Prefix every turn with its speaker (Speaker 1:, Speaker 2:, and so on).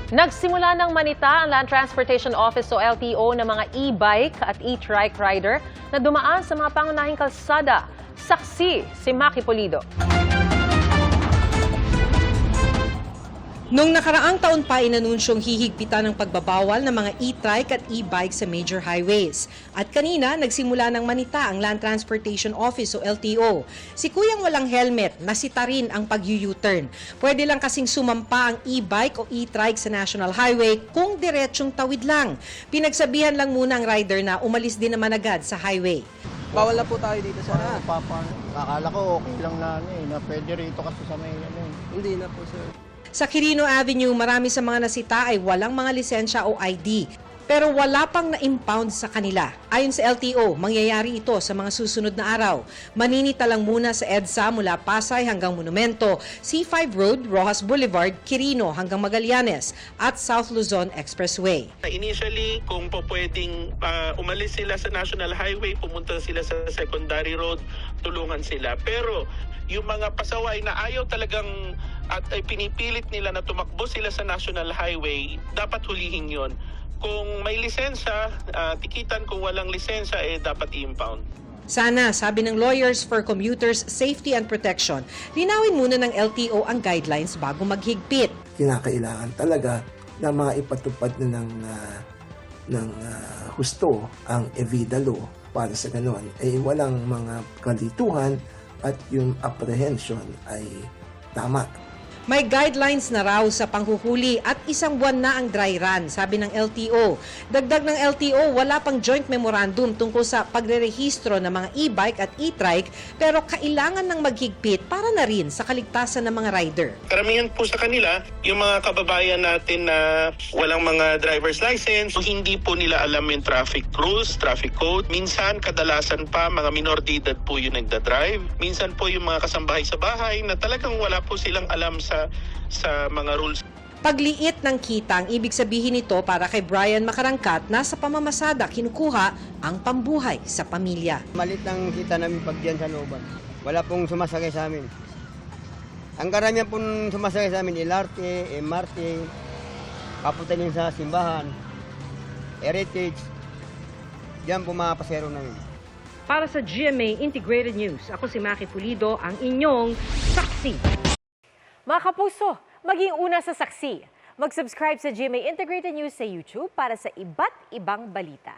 Speaker 1: Nagsimula ng manita ang Land Transportation Office o LTO ng mga e-bike at e-trike rider na dumaan sa mga pangunahing kalsada. Saksi si Maki Pulido.
Speaker 2: Noong nakaraang taon pa inanunsyong hihigpitan ng pagbabawal ng mga e-trike at e-bike sa major highways. At kanina, nagsimula ng manita ang Land Transportation Office o LTO. Si Kuyang walang helmet, nasita rin ang pag-U-turn. Pwede lang kasing sumampa ang e-bike o e-trike sa National Highway kung diretsyong tawid lang. Pinagsabihan lang muna ang rider na umalis din naman agad sa highway.
Speaker 3: Bawal na po tayo dito sa
Speaker 4: Akala ko okay lang na pwede rito kasi sa may
Speaker 3: Hindi na po, sir.
Speaker 2: Sa Quirino Avenue, marami sa mga nasita ay walang mga lisensya o ID. Pero wala pang na-impound sa kanila. Ayon sa LTO, mangyayari ito sa mga susunod na araw. Maninita lang muna sa EDSA mula Pasay hanggang Monumento, C5 Road, Rojas Boulevard, Quirino hanggang Magallanes at South Luzon Expressway.
Speaker 5: Initially, kung po pwedeng umalis sila sa National Highway, pumunta sila sa secondary road, tulungan sila. Pero yung mga pasaway na ayaw talagang at ay pinipilit nila na tumakbo sila sa National Highway, dapat hulihin yon. Kung may lisensya, tikitan. Kung walang lisensya, dapat i-impound.
Speaker 2: Sana, sabi ng Lawyers for Commuters Safety and Protection, linawin muna ng LTO ang guidelines bago maghigpit.
Speaker 6: Kinakailangan talaga na maipatupad na ng husto ang Evida Law para sa ganon ay walang mga kalituhan at yung apprehension ay tama.
Speaker 2: May guidelines na raw sa panghuhuli at 1 buwan na ang dry run, sabi ng LTO. Dagdag ng LTO, wala pang joint memorandum tungkol sa pagrerehistro ng mga e-bike at e-trike pero kailangan ng maghigpit para na rin sa kaligtasan ng mga rider.
Speaker 5: Karamihan po sa kanila, yung mga kababayan natin na walang mga driver's license, hindi po nila alam yung traffic rules, traffic code. Minsan, kadalasan pa, mga minor de edad po yung nagdadrive. Minsan po yung mga kasambahay sa bahay na talagang wala po silang alam sa mga rules.
Speaker 2: Pagliit ng kitang, ibig sabihin nito para kay Brian Makarangkat na sa pamamasada kinukuha ang pambuhay sa pamilya.
Speaker 3: Malit ang kita namin pag diyan sa looban. Wala pong sumasakay sa amin. Ang karamihan pong sumasakay sa amin, LRT, MRT, papunta din sa simbahan, heritage. Diyan po mga pasero namin.
Speaker 2: Para sa GMA Integrated News, ako si Maki Pulido, ang inyong saksi.
Speaker 1: Mga kapuso, maging una sa saksi. Mag-subscribe sa GMA Integrated News sa YouTube para sa iba't ibang balita.